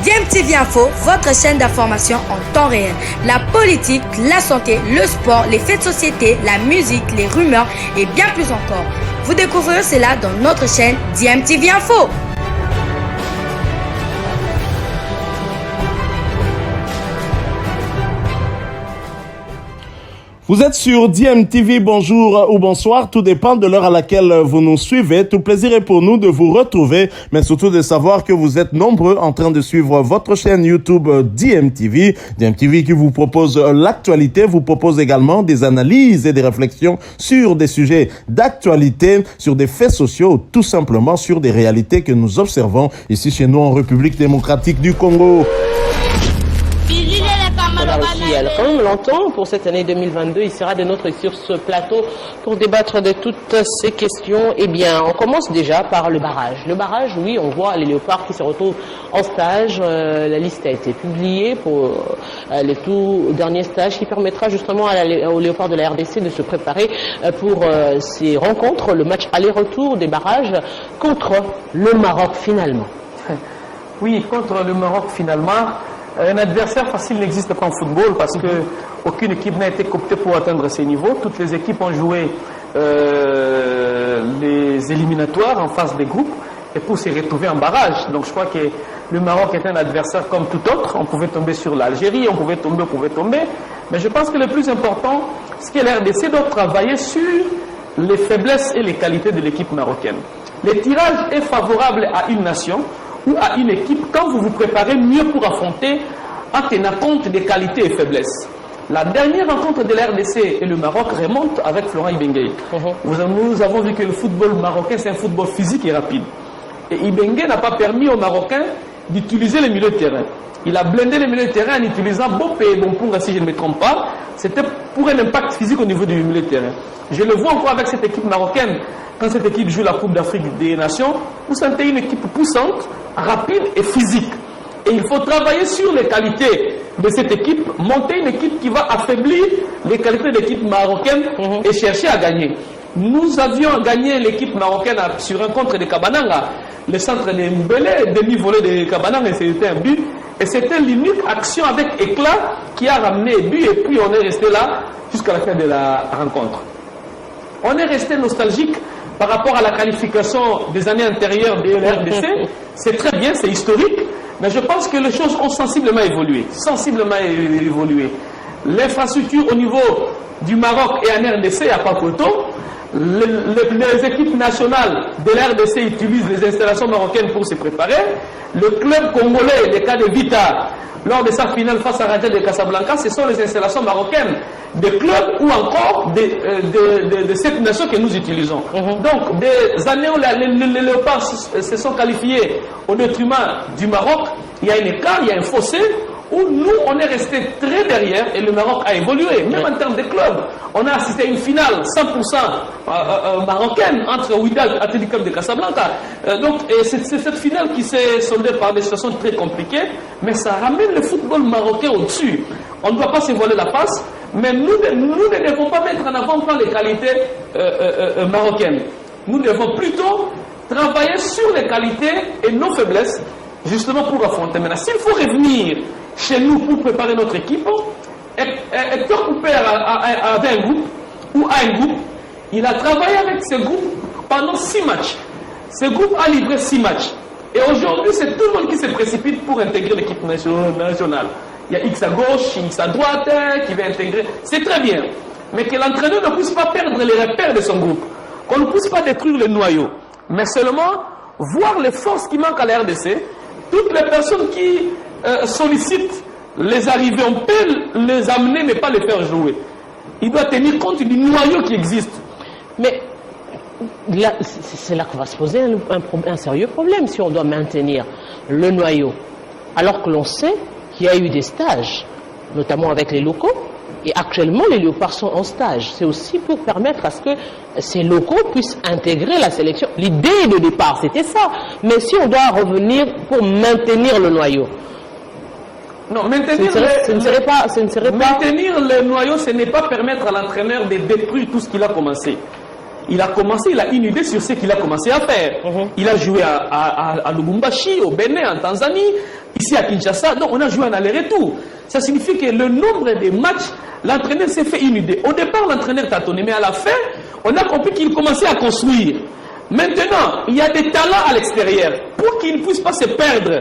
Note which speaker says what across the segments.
Speaker 1: DMTV Info, votre chaîne d'information en temps réel. La politique, la santé, le sport, les faits de société, la musique, les rumeurs et bien plus encore. Vous découvrirez cela dans notre chaîne DMTV Info.
Speaker 2: Vous êtes sur DMTV, bonjour ou bonsoir, tout dépend de l'heure à laquelle vous nous suivez. Tout plaisir est pour nous de vous retrouver, mais surtout de savoir que vous êtes nombreux en train de suivre votre chaîne YouTube DMTV. DMTV qui vous propose l'actualité, vous propose également des analyses et des réflexions sur des sujets d'actualité, sur des faits sociaux, tout simplement sur des réalités que nous observons ici chez nous en République démocratique du Congo.
Speaker 3: On a aussi Alphonse Lanton pour cette année 2022. Il sera de notre sur ce plateau pour débattre de toutes ces questions. Eh bien, on commence déjà par le barrage. Le barrage, oui, on voit les léopards qui se retrouvent en stage. La liste a été publiée pour le tout dernier stage qui permettra justement aux léopards de la RDC de se préparer pour ces rencontres, le match aller-retour des barrages contre le Maroc finalement.
Speaker 4: Oui, contre le Maroc finalement. Un adversaire facile n'existe pas en football parce que aucune équipe n'a été cooptée pour atteindre ces niveaux. Toutes les équipes ont joué les éliminatoires en phase des groupes et pour se retrouver en barrage. Donc je crois que le Maroc est un adversaire comme tout autre. On pouvait tomber sur l'Algérie, on pouvait tomber. Mais je pense que le plus important, c'est que l'RDC doit travailler sur les faiblesses et les qualités de l'équipe marocaine. Le tirage est favorable à une nation ou à une équipe quand vous vous préparez mieux pour affronter en tenant compte des qualités et faiblesses. La dernière rencontre de la RDC et le Maroc remonte avec Florent Ibenge. Nous avons vu que le football marocain, c'est un football physique et rapide. Et Ibenge n'a pas permis aux Marocains d'utiliser les milieux de terrain. Il a blindé les milieux de terrain en utilisant Bopé et Bonpoura, si je ne me trompe pas. C'était pour un impact physique au niveau du milieu de terrain. Je le vois encore avec cette équipe marocaine. Quand cette équipe joue la Coupe d'Afrique des Nations, vous sentez une équipe poussante, rapide et physique. Et il faut travailler sur les qualités de cette équipe, monter une équipe qui va affaiblir les qualités de l'équipe marocaine et chercher à gagner. Nous avions gagné l'équipe marocaine sur un contre de Kabananga, le centre de Mbele, demi-volée de Kabananga, c'était un but. Et c'était l'unique action avec éclat qui a ramené le but et puis on est resté là jusqu'à la fin de la rencontre. On est resté nostalgique par rapport à la qualification des années antérieures de l'RDC. C'est très bien, c'est historique, mais je pense que les choses ont sensiblement évolué. L'infrastructure au niveau du Maroc et en RDC, il n'y a pas photo. Les équipes nationales de l'RDC utilisent les installations marocaines pour se préparer. Le club congolais, le cas de Vita, lors de sa finale face à Raja de Casablanca, ce sont les installations marocaines des clubs ou encore de cette nation que nous utilisons. Donc, des années où les léopards se sont qualifiés au détriment du Maroc, il y a un écart, il y a un fossé, où nous, on est resté très derrière et le Maroc a évolué, même en termes de clubs. On a assisté à une finale 100% marocaine entre Wydad Athletic Club de Casablanca. Donc, c'est cette finale qui s'est soldée par des situations très compliquées, mais ça ramène le football marocain au-dessus. On ne doit pas se voiler la face, mais nous ne devons pas mettre en avant les qualités marocaines. Nous devons plutôt travailler sur les qualités et nos faiblesses, justement pour affronter. Maintenant, s'il faut revenir chez nous pour préparer notre équipe, Hector Cooper avait un groupe, ou a un groupe, il a travaillé avec ce groupe pendant 6 matchs. Ce groupe a livré 6 matchs. Et aujourd'hui, c'est tout le monde qui se précipite pour intégrer l'équipe nationale. Il y a X à gauche, X à droite, qui va intégrer. C'est très bien. Mais que l'entraîneur ne puisse pas perdre les repères de son groupe. Qu'on ne puisse pas détruire le noyau. Mais seulement voir les forces qui manquent à la RDC. Toutes les personnes qui sollicitent les arrivées, on peut les amener mais pas les faire jouer. Il doit tenir compte du noyau qui existe.
Speaker 3: Mais là, c'est là qu'on va se poser un sérieux problème si on doit maintenir le noyau. Alors que l'on sait qu'il y a eu des stages, notamment avec les locaux, et actuellement les léopards sont en stage. C'est aussi pour permettre à ce que ces locaux puissent intégrer la sélection. L'idée de départ, c'était ça. Mais si on doit revenir pour maintenir le noyau,
Speaker 4: non, maintenir le noyau, ce n'est pas permettre à l'entraîneur de détruire tout ce qu'il a commencé. Il a commencé, il a une idée sur ce qu'il a commencé à faire. Il a joué à Lubumbashi, au Bénin, en Tanzanie. ici à Kinshasa. Donc on a joué en aller-retour. Ça signifie que le nombre de matchs, l'entraîneur s'est fait une idée. Au départ, l'entraîneur tâtonnait, mais à la fin, on a compris qu'il commençait à construire. Maintenant, il y a des talents à l'extérieur. Pour qu'ils ne puissent pas se perdre,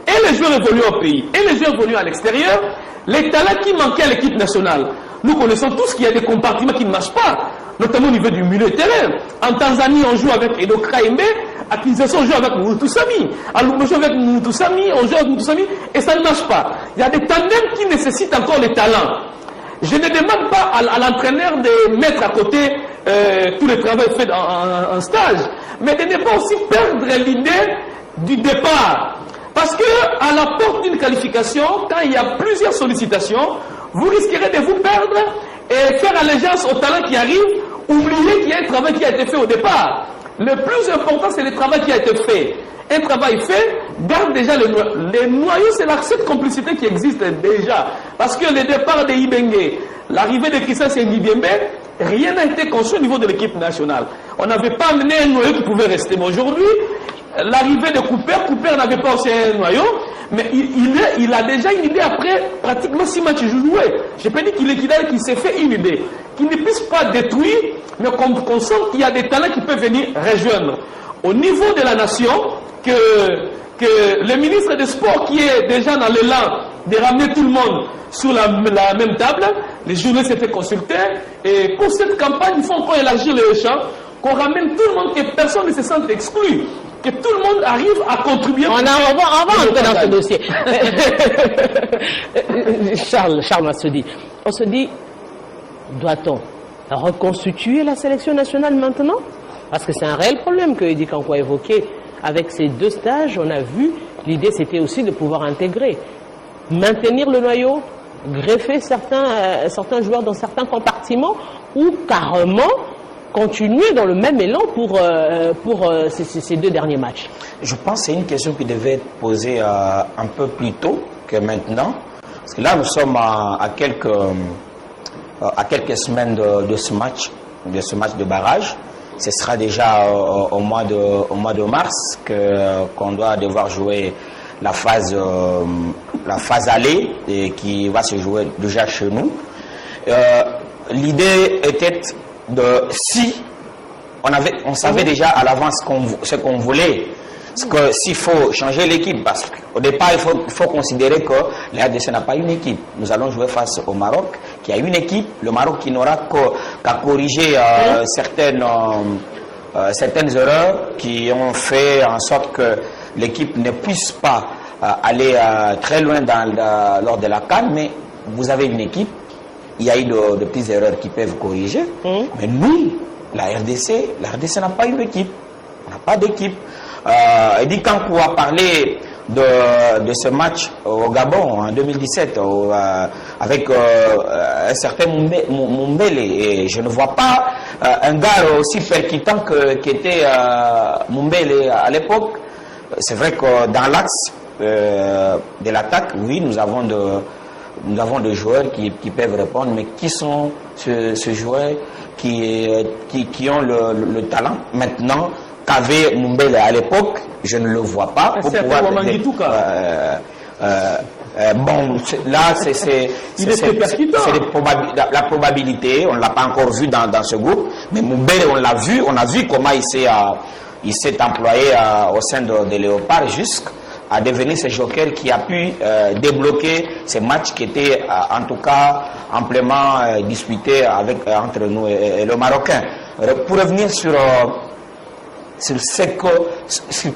Speaker 4: et les joueurs évoluent au pays, et les joueurs évoluent à l'extérieur, les talents qui manquaient à l'équipe nationale. Nous connaissons tous qu'il y a des compartiments qui ne marchent pas, notamment au niveau du milieu de terrain. En Tanzanie, on joue avec Edo Kraembe, à Kinshasa, on joue avec Moutou Sami. À Lubumbashi, avec Moutou Sami, on joue avec Moutou Sami, et ça ne marche pas. Il y a des tandems qui nécessitent encore les talents. Je ne demande pas à l'entraîneur de mettre à côté tout le travail fait en stage, mais de ne pas aussi perdre l'idée du départ. Parce que à la porte d'une qualification, quand il y a plusieurs sollicitations, vous risquerez de vous perdre et faire allégeance aux talents qui arrivent, oublier qu'il y a un travail qui a été fait au départ. Le plus important, c'est le travail qui a été fait. Un travail fait, garde déjà les noyaux, c'est cette complicité qui existe déjà. Parce que le départ de Ibenge, l'arrivée de Christian Sengibiembe, rien n'a été conçu au niveau de l'équipe nationale. On n'avait pas amené un noyau qui pouvait rester. Mais aujourd'hui, l'arrivée de Cooper n'avait pas aussi un noyau, mais il a déjà une idée après pratiquement 6 matchs joués. Je peux dire qu'il s'est fait une idée, qu'il ne puisse pas détruire, mais qu'on sent qu'il y a des talents qui peuvent venir rejoindre. Au niveau de la nation, que le ministre des Sports qui est déjà dans l'élan de ramener tout le monde sur la même table, les journalistes s'étaient consultés, et pour cette campagne, il faut encore élargir les champs, qu'on ramène tout le monde, que personne ne se sente exclu, que tout le monde arrive à contribuer.
Speaker 3: On va entrer dans ce dossier. Charles on se dit, doit-on reconstituer la sélection nationale maintenant? Parce que c'est un réel problème que Eddie Kankou a évoqué. Avec ces 2 stages, on a vu, l'idée c'était aussi de pouvoir intégrer, maintenir le noyau, greffer certains joueurs dans certains compartiments, ou carrément continuer dans le même élan pour ces 2 derniers matchs.
Speaker 5: Je pense que c'est une question qui devait être posée un peu plus tôt que maintenant. Parce que là, nous sommes à quelques semaines de ce match de barrage. Ce sera déjà au mois de mars qu'on doit devoir jouer la phase aller et qui va se jouer déjà chez nous. L'idée était si on savait déjà à l'avance ce qu'on voulait, que s'il faut changer l'équipe, parce qu'au départ il faut considérer que la RDC n'a pas une équipe. Nous allons jouer face au Maroc qui a une équipe, le Maroc qui n'aura qu'à corriger certaines erreurs qui ont fait en sorte que l'équipe ne puisse pas aller très loin lors de la CAN, mais vous avez une équipe. Il y a eu de petites erreurs qui peuvent corriger. Mais nous, la RDC n'a pas une équipe. On n'a pas d'équipe. Eddie Kankou a parlé de ce match au Gabon en 2017 avec un certain Mumbele. Et je ne vois pas un gars aussi percutant qu'était Mumbele à l'époque. C'est vrai que dans l'axe de l'attaque, oui, nous avons des joueurs qui peuvent répondre, mais qui sont ces joueurs qui ont le talent maintenant qu'avait Mumbele à l'époque? Je ne le vois pas. Bon, là, c'est la probabilité. On ne l'a pas encore vu dans ce groupe, mais Mumbele, on a vu comment il s'est employé au sein de Léopard jusqu'à devenir ce joker qui a pu débloquer ces matchs qui étaient en tout cas amplement disputés entre nous et le Marocain. Pour revenir sur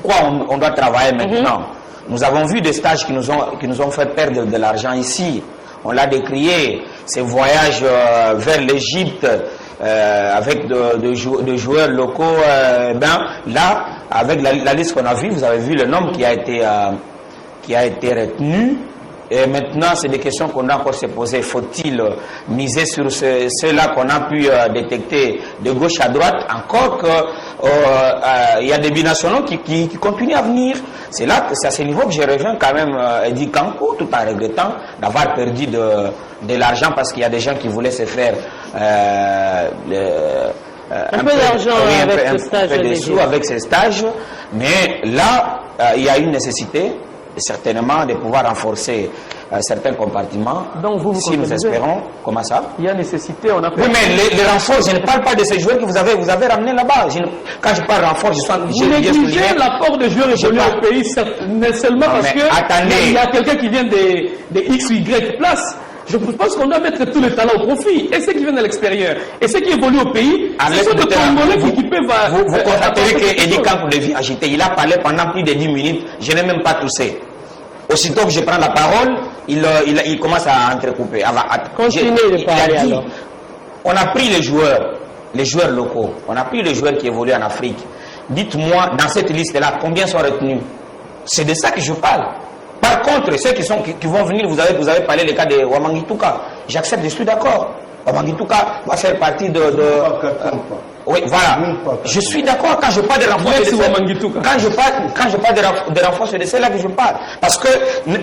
Speaker 5: quoi on doit travailler maintenant. Nous avons vu des stages qui nous ont fait perdre de l'argent ici. On l'a décrié, ces voyages vers l'Égypte avec de joueurs locaux. Là, avec la liste qu'on a vue, vous avez vu le nombre qui a été retenu. Et maintenant, c'est des questions qu'on a encore se poser. Faut-il miser sur ceux-là qu'on a pu détecter de gauche à droite, encore qu'il y a des binationaux qui continuent à venir. C'est à ce niveau que je reviens quand même Eddie Kankou, tout en regrettant d'avoir perdu de l'argent parce qu'il y a des gens qui voulaient se faire
Speaker 3: un peu d'argent avec ce stage.
Speaker 5: Avec ces stages. Mais là, il y a une nécessité certainement de pouvoir renforcer certains compartiments.
Speaker 4: Donc vous
Speaker 5: si nous espérons, comment ça?
Speaker 4: Il y a nécessité, on a...
Speaker 5: Oui, mais les renforts, je ne parle pas de ces joueurs que vous avez ramenés là-bas. Quand je parle renfort,
Speaker 4: Vous négligez l'apport de joueurs évolués au pays, seulement parce qu'il y a quelqu'un qui vient des X ou Y places. Je pense qu'on doit mettre tout le talent au profit. Et ceux qui viennent de l'extérieur, et ceux qui évoluent au pays, ce sont des Congolais qui peuvent...
Speaker 5: Vous constaterez qu'Edi Kankou devient agité. Il a parlé pendant plus de 10 minutes. Je n'ai même pas toussé. Aussitôt que je prends la parole, il commence à entrecouper.
Speaker 3: Continuez de parler alors.
Speaker 5: On a pris les joueurs locaux. On a pris les joueurs qui évoluent en Afrique. Dites-moi, dans cette liste-là, combien sont retenus? C'est de ça que je parle. Par contre, ceux qui vont venir, vous avez parlé du cas de Wamangituka. J'accepte, je suis d'accord. Wamangituka va faire partie de oui, voilà. Je suis d'accord quand je parle de renfort de quand je parle de renfort, c'est là que je parle. Parce que,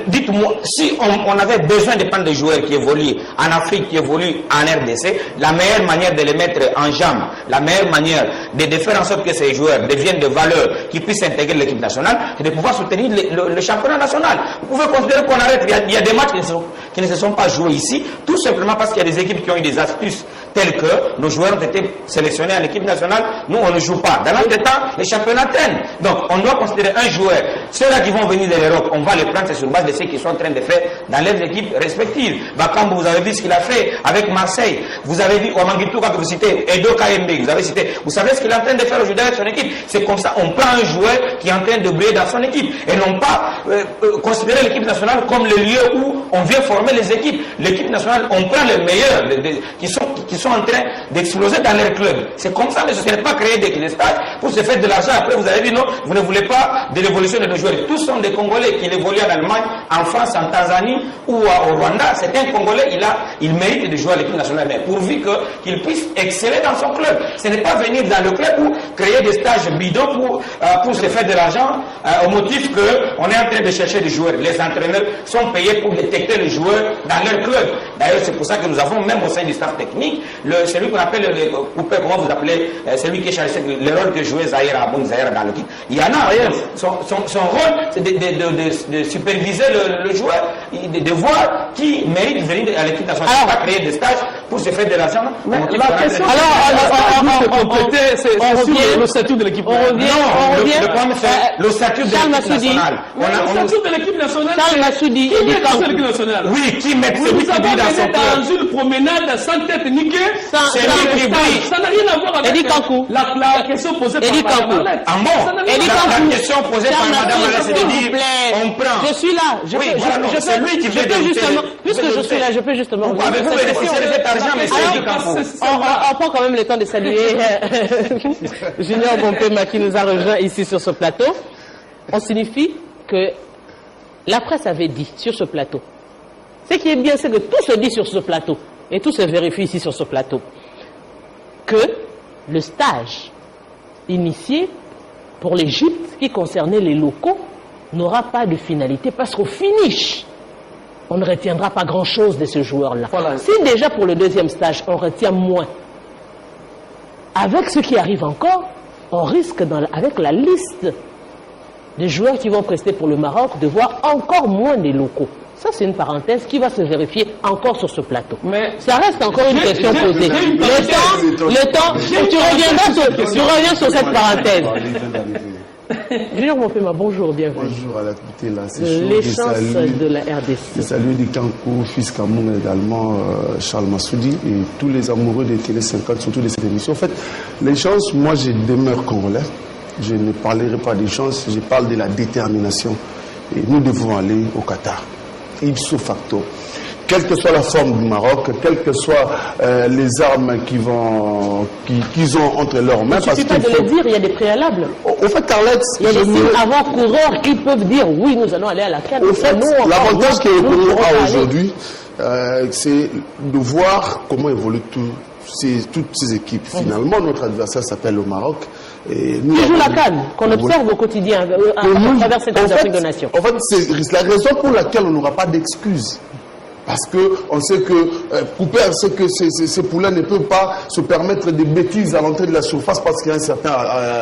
Speaker 5: dites-moi, si on avait besoin de prendre des joueurs qui évoluent en Afrique, qui évoluent en RDC, la meilleure manière de les mettre en jambe, la meilleure manière de faire en sorte que ces joueurs deviennent de valeur, qui puissent intégrer l'équipe nationale, c'est de pouvoir soutenir le championnat national. Vous pouvez considérer qu'on arrête. Il y a des matchs qui ne se sont pas joués ici, tout simplement parce qu'il y a des équipes qui ont eu des astuces telles que nos joueurs ont été sélectionnés à l'équipe nationale, nous on ne joue pas. Dans l'entretemps, les championnats traînent. Donc on doit considérer un joueur. Ceux-là qui vont venir de l'Europe, on va les prendre sur base de ce qu'ils sont en train de faire dans leurs équipes respectives. Bakambu, vous avez vu ce qu'il a fait avec Marseille. Vous avez vu Wamangituka que vous citez, Edo KMB, vous avez cité. Vous savez ce qu'il est en train de faire aujourd'hui avec son équipe. C'est comme ça, on prend un joueur qui est en train de briller dans son équipe. Et non pas considérer l'équipe nationale comme le lieu où on vient former les équipes. L'équipe nationale, on prend les meilleurs qui sont en train d'exploser dans leur club. C'est comme ça, mais ce n'est pas créer des stages pour se faire de l'argent. Après, vous avez dit non, vous ne voulez pas de l'évolution de nos joueurs. Tous sont des Congolais qui évoluent en Allemagne, en France, en Tanzanie ou au Rwanda. C'est un Congolais, il mérite de jouer à l'équipe nationale, mais pourvu qu'il puisse exceller dans son club. Ce n'est pas venir dans le club pour créer des stages bidons pour se faire de l'argent au motif qu'on est en train de chercher des joueurs. Les entraîneurs sont payés pour détecter les joueurs dans leur club. D'ailleurs, c'est pour ça que nous avons, même au sein du staff technique, celui qu'on appelle le coupeur, comment vous appelez, celui qui est chargé le rôle que jouait Zahir Aboun Zahir dans l'équipe. Il y en a, son rôle, c'est de superviser le joueur, de voir qui mérite de venir à l'équipe nationale. On va créer des stages pour se faire de l'argent.
Speaker 4: La question, c'est le statut de l'équipe nationale.
Speaker 5: Le problème, c'est le statut de l'équipe nationale.
Speaker 4: Le statut de l'équipe nationale,
Speaker 3: Charles Massoudi,
Speaker 5: oui, qui met celui qui vit dans son club.
Speaker 4: Dans une promenade sans tête niquée,
Speaker 5: ça
Speaker 4: n'a rien à voir avec la question posée par Madame Arlette.
Speaker 5: Ah bon? La question posée par Madame Arlette, c'est de dire, on prend.
Speaker 3: Je suis là.
Speaker 5: C'est lui qui fait
Speaker 3: justement, puisque je suis là, je peux justement.
Speaker 5: Vous avez bénéficié de cet argent, mais c'est du Kankou.
Speaker 3: On prend quand même le temps de saluer Junior Bompema qui nous a rejoint ici sur ce plateau. On signifie que la presse avait dit sur ce plateau. Ce qui est bien, c'est que tout se dit sur ce plateau, et tout se vérifie ici sur ce plateau, que le stage initié pour l'Égypte, qui concernait les locaux, n'aura pas de finalité, parce qu'au finish, on ne retiendra pas grand-chose de ce joueur-là. Voilà. Si déjà pour le deuxième stage, on retient moins, avec ce qui arrive encore, on risque, avec la liste des joueurs qui vont prester pour le Maroc, de voir encore moins des locaux. Ça, c'est une parenthèse qui va se vérifier encore sur ce plateau. Mais ça reste encore une question posée. Le temps, tu reviens sur cette parenthèse. Junior Bompema, bonjour, bienvenue.
Speaker 6: Bonjour à la côté là, c'est
Speaker 3: les chances de la RDC.
Speaker 6: Je salue Edi Kankou, fils Camoun également, Charles Massoudi et tous les amoureux des Télé 50, surtout de cette émission. En fait, les chances, moi je demeure congolais. Je ne parlerai pas des chances, je parle de la détermination. Et nous devons aller au Qatar. Ipso facto. Quelle que soit la forme du Maroc, quelles que soient les armes qu'ils ont entre leurs mains.
Speaker 3: Il ne suffit pas de le dire, il y a des préalables.
Speaker 6: Au fait, Carlette,
Speaker 3: il y a des signes avant-coureurs qui peuvent dire oui, nous allons aller à la CAN.
Speaker 6: Au fait, l'avantage que nous avons aujourd'hui, c'est de voir comment évoluent toutes ces équipes. Finalement, notre adversaire s'appelle le Maroc.
Speaker 3: Et nous joue la CAN, qu'on observe au quotidien à travers cette Afrique de Nations.
Speaker 6: En fait, c'est la raison pour laquelle on n'aura pas d'excuses. Parce qu'on sait que Cooper sait que ces poulains ne peuvent pas se permettre des bêtises à l'entrée de la surface parce qu'il y a un certain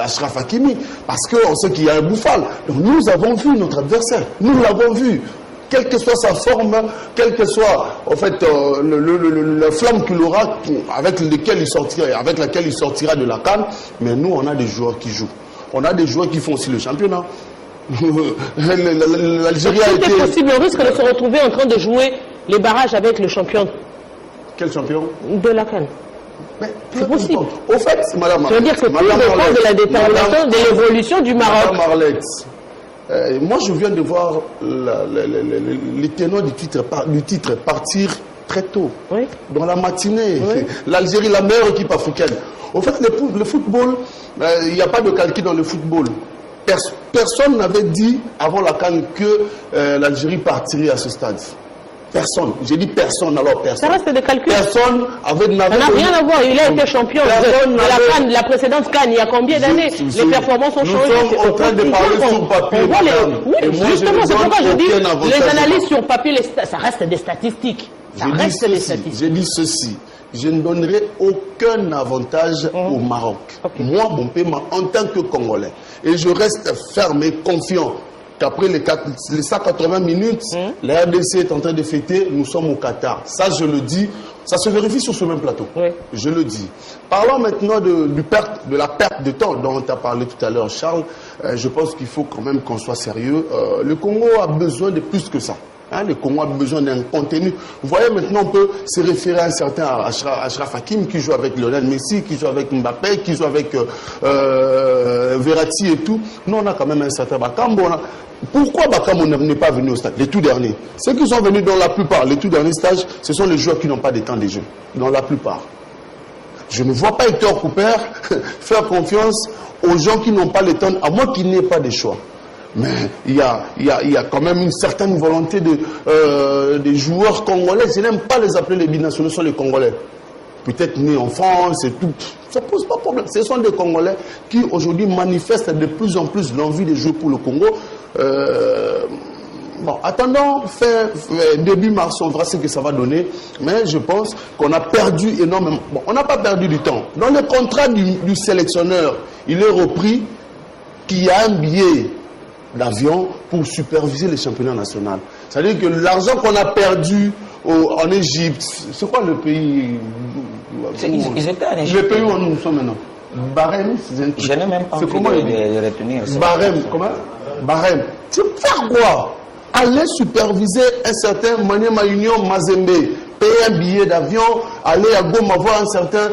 Speaker 6: Achraf Hakimi. Parce qu'on sait qu'il y a un bouffal. Donc nous avons vu notre adversaire. Nous l'avons vu. Quelle que soit sa forme, quelle que soit en fait la flamme qu'il aura, avec laquelle il sortira de la CAN, mais nous on a des joueurs qui jouent. On a des joueurs qui font aussi le championnat. L'Algérie a été...
Speaker 3: C'est possible, on risque de se retrouver en train de jouer les barrages avec le champion.
Speaker 6: Quel champion? De
Speaker 3: la CAN.
Speaker 6: C'est possible. Au fait, madame...
Speaker 3: Je veux dire que tout dépend de la détermination, de l'évolution du Maroc.
Speaker 6: Madame Arlette, moi je viens de voir les ténors du titre partir très tôt, oui. Dans la matinée. Oui. L'Algérie, la meilleure équipe africaine. Au fait, le football, il n'y a pas de calcul dans le football. Personne n'avait dit avant la CAN que l'Algérie partirait à ce stade. Personne. J'ai dit personne, alors personne.
Speaker 3: Ça reste des calculs.
Speaker 6: Personne n'avait... Ça
Speaker 3: n'a rien à voir. Il a été champion de la CAN, la précédente CAN, il y a combien d'années? Les performances ont changé.
Speaker 6: Nous sommes en train de parler sur papier.
Speaker 3: Oui, justement, c'est pourquoi je dis, les analyses sur papier, ça reste des statistiques.
Speaker 6: J'ai dit ceci. Je ne donnerai aucun avantage au Maroc. Okay. Moi, mon pays, en tant que Congolais. Et je reste ferme et confiant qu'après les 180 minutes, la RDC est en train de fêter, nous sommes au Qatar. Ça, je le dis, ça se vérifie sur ce même plateau. Oui. Je le dis. Parlons maintenant de la perte de temps dont tu as parlé tout à l'heure, Charles. Je pense qu'il faut quand même qu'on soit sérieux. Le Congo a besoin de plus que ça. Le Congo a besoin d'un contenu. Vous voyez, maintenant, on peut se référer à un certain Achraf Hakimi qui joue avec Lionel Messi, qui joue avec Mbappé, qui joue avec Verratti et tout. Nous, on a quand même un certain Bakambo. Pourquoi Bakambo n'est pas venu au stade, les tout derniers? Ceux qui sont venus dans la plupart, les tout derniers stages, ce sont les joueurs qui n'ont pas de temps de jeu. Dans la plupart. Je ne vois pas Hector Cooper faire confiance aux gens qui n'ont pas le temps, à moins qu'il n'ait pas de choix. Mais il y a quand même une certaine volonté des joueurs congolais. Je n'aime pas les appeler les binationaux, ce sont les Congolais. Peut-être nés en France et tout. Ça ne pose pas de problème. Ce sont des Congolais qui aujourd'hui manifestent de plus en plus l'envie de jouer pour le Congo. Bon, attendons début mars, on verra ce que ça va donner. Mais je pense qu'on a perdu énormément. Bon, on n'a pas perdu du temps. Dans le contrat du sélectionneur, il est repris qu'il y a un billet d'avion pour superviser les championnats nationaux. C'est-à-dire que l'argent qu'on a perdu en Égypte, c'est quoi le pays?
Speaker 5: Ils étaient en Égypte.
Speaker 6: Le pays où nous sommes maintenant. Bahreïn,
Speaker 5: je n'ai même pas envie de retenir.
Speaker 6: Bahreïn, comment? Bahreïn. Tu faire quoi? Aller superviser un certain Maniema Union Mazembe, payer un billet d'avion, aller à Goma voir un certain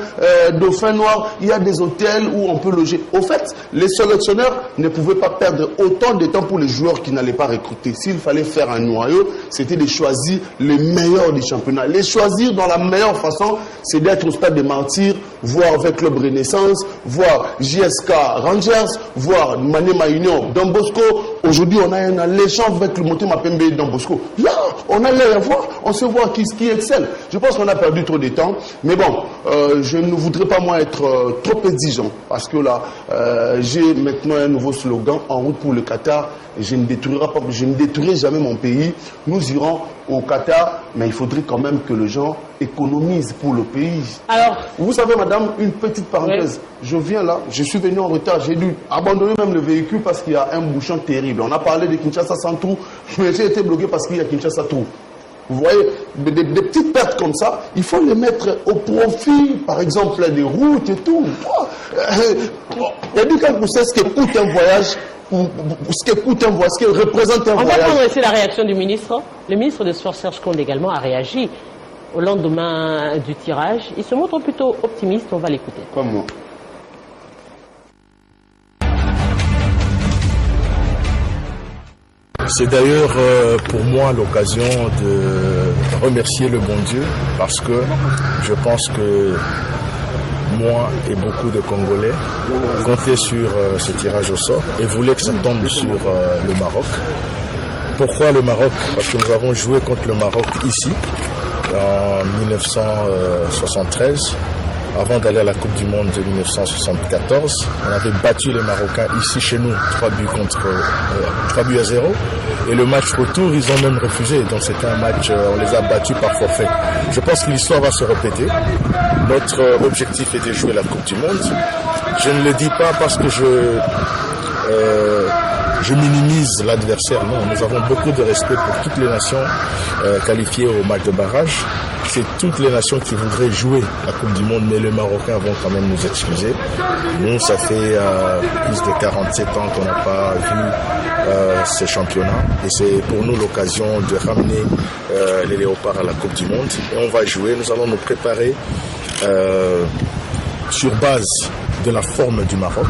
Speaker 6: dauphin noir. Il y a des hôtels où on peut loger. Au fait, les sélectionneurs ne pouvaient pas perdre autant de temps pour les joueurs qui n'allaient pas recruter. S'il fallait faire un noyau, c'était de choisir les meilleurs du championnat. Les choisir dans la meilleure façon, c'est d'être au stade des Martyrs, voir avec Club Renaissance, voir JSK Rangers, voir Maniema Union Don Bosco. Aujourd'hui, on a un alléchant avec le Motema Pembe Don Bosco. Là, on allait la voir, on se voit qui excelle. Je pense qu'on a perdu trop de temps. Mais bon, je ne voudrais pas moi être trop exigeant. Parce que là, j'ai maintenant un nouveau slogan, en route pour le Qatar. Je ne détruirai jamais mon pays. Nous irons au Qatar, mais il faudrait quand même que les gens économisent pour le pays. Alors, vous savez, madame, une petite parenthèse. Oui. Je viens là, je suis venu en retard. J'ai dû abandonner même le véhicule parce qu'il y a un bouchon terrible. On a parlé de Kinshasa sans trou, mais j'ai été bloqué parce qu'il y a Kinshasa trou. Vous voyez, des petites pertes comme ça, il faut les mettre au profit, par exemple, des routes et tout. Il y a dit quand vous savez ce que coûte un voyage, ce que coûte un voyage, ce que représente un voyage.
Speaker 3: On va prendre ici la réaction du ministre. Le ministre des Sports, Serge Konde, également a réagi au lendemain du tirage. Il se montre plutôt optimiste, on va l'écouter.
Speaker 6: Comme moi.
Speaker 7: C'est d'ailleurs pour moi l'occasion de remercier le bon Dieu parce que je pense que moi et beaucoup de Congolais comptaient sur ce tirage au sort et voulaient que ça tombe sur le Maroc. Pourquoi le Maroc? Parce que nous avons joué contre le Maroc ici en 1973 avant d'aller à la Coupe du Monde de 1974. On avait battu les Marocains ici chez nous, 3 buts à 0. Et le match retour, ils ont même refusé. Donc c'était un match, on les a battus par forfait. Je pense que l'histoire va se répéter. Notre objectif est de jouer la Coupe du Monde. Je ne le dis pas parce que je minimise l'adversaire. Non, nous avons beaucoup de respect pour toutes les nations qualifiées au match de barrage. C'est toutes les nations qui voudraient jouer la Coupe du Monde, mais les Marocains vont quand même nous excuser. Nous, ça fait plus de 47 ans qu'on n'a pas vu ce championnat. Et c'est pour nous l'occasion de ramener les Léopards à la Coupe du Monde. Et on va jouer, nous allons nous préparer sur base de la forme du Maroc.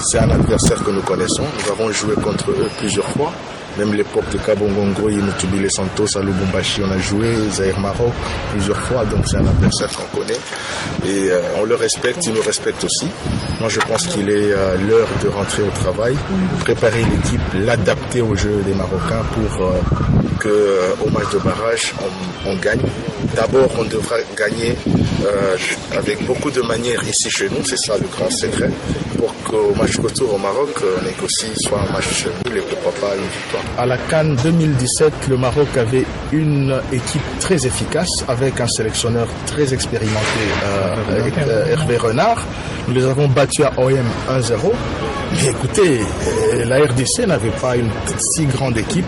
Speaker 7: C'est un adversaire que nous connaissons. Nous avons joué contre eux plusieurs fois. Même l'époque de Kabongongo, Yimutubile Santos, à Lubumbashi, on a joué, Zaïre Maroc plusieurs fois, donc c'est un adversaire qu'on connaît. Et on le respecte, il nous respecte aussi. Moi je pense qu'il est l'heure de rentrer au travail, préparer l'équipe, l'adapter au jeu des Marocains pour qu'au match de barrage, on gagne. D'abord, on devra gagner avec beaucoup de manières ici chez nous, c'est ça le grand secret, pour qu'au match retour au Maroc, on négocie soit un match nul et pourquoi pas une victoire. À la CAN 2017, le Maroc avait une équipe très efficace avec un sélectionneur très expérimenté, Hervé Renard. Nous les avons battus à OM 1-0. Mais écoutez, la RDC n'avait pas une si grande équipe.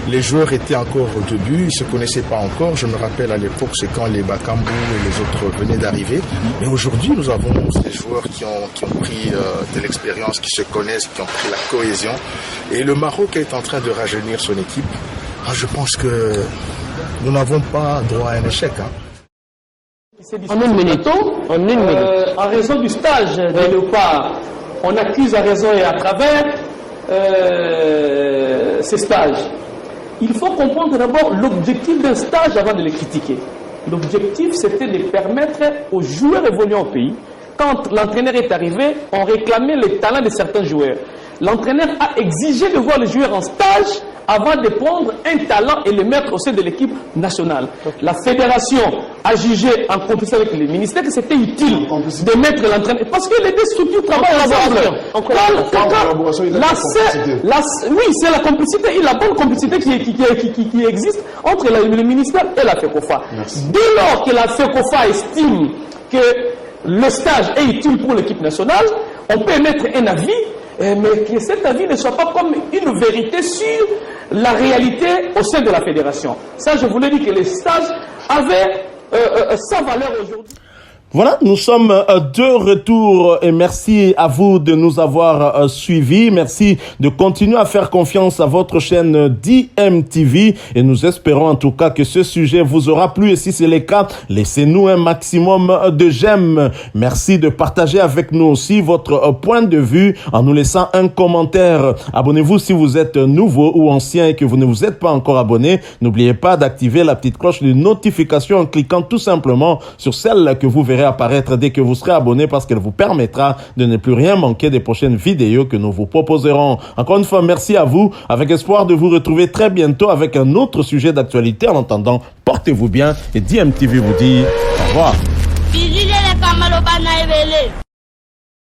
Speaker 7: Les joueurs étaient encore au début, ils ne se connaissaient pas encore. Je me rappelle à l'époque, c'est quand les Bakambu et les autres venaient d'arriver. Mais aujourd'hui, nous avons des joueurs qui ont pris de l'expérience, qui se connaissent, qui ont pris la cohésion. Et le Maroc est en train de rajeunir son équipe. Alors, je pense que nous n'avons pas droit à un échec.
Speaker 3: En une minute.
Speaker 4: En raison du stage des Léopards, on accuse à raison et à travers ces stages. Il faut comprendre d'abord l'objectif d'un stage avant de les critiquer. L'objectif, c'était de permettre aux joueurs évoluant au pays. Quand l'entraîneur est arrivé, on réclamait les talents de certains joueurs. L'entraîneur a exigé de voir les joueurs en stage avant de prendre un talent et le mettre au sein de l'équipe nationale. La fédération a jugé en compétition avec les ministères que c'était utile de mettre l'entraîneur. Parce que les deux structures travaillent ensemble. Oui, c'est la complicité et la bonne complicité qui existe entre le ministère et la FECOFA. Dès lors que la FECOFA estime que le stage est utile pour l'équipe nationale, on peut émettre un avis, mais que cet avis ne soit pas comme une vérité sur la réalité au sein de la fédération. Ça, je voulais dire que les stages avaient sa valeur aujourd'hui.
Speaker 2: Voilà, nous sommes de retour et merci à vous de nous avoir suivis. Merci de continuer à faire confiance à votre chaîne DMTV et nous espérons en tout cas que ce sujet vous aura plu et si c'est le cas, laissez-nous un maximum de j'aime. Merci de partager avec nous aussi votre point de vue en nous laissant un commentaire. Abonnez-vous si vous êtes nouveau ou ancien et que vous ne vous êtes pas encore abonné. N'oubliez pas d'activer la petite cloche de notification en cliquant tout simplement sur celle que vous verrez apparaître dès que vous serez abonné parce qu'elle vous permettra de ne plus rien manquer des prochaines vidéos que nous vous proposerons. Encore une fois, merci à vous, avec espoir de vous retrouver très bientôt avec un autre sujet d'actualité. En attendant, portez-vous bien et DMTV vous dit au revoir.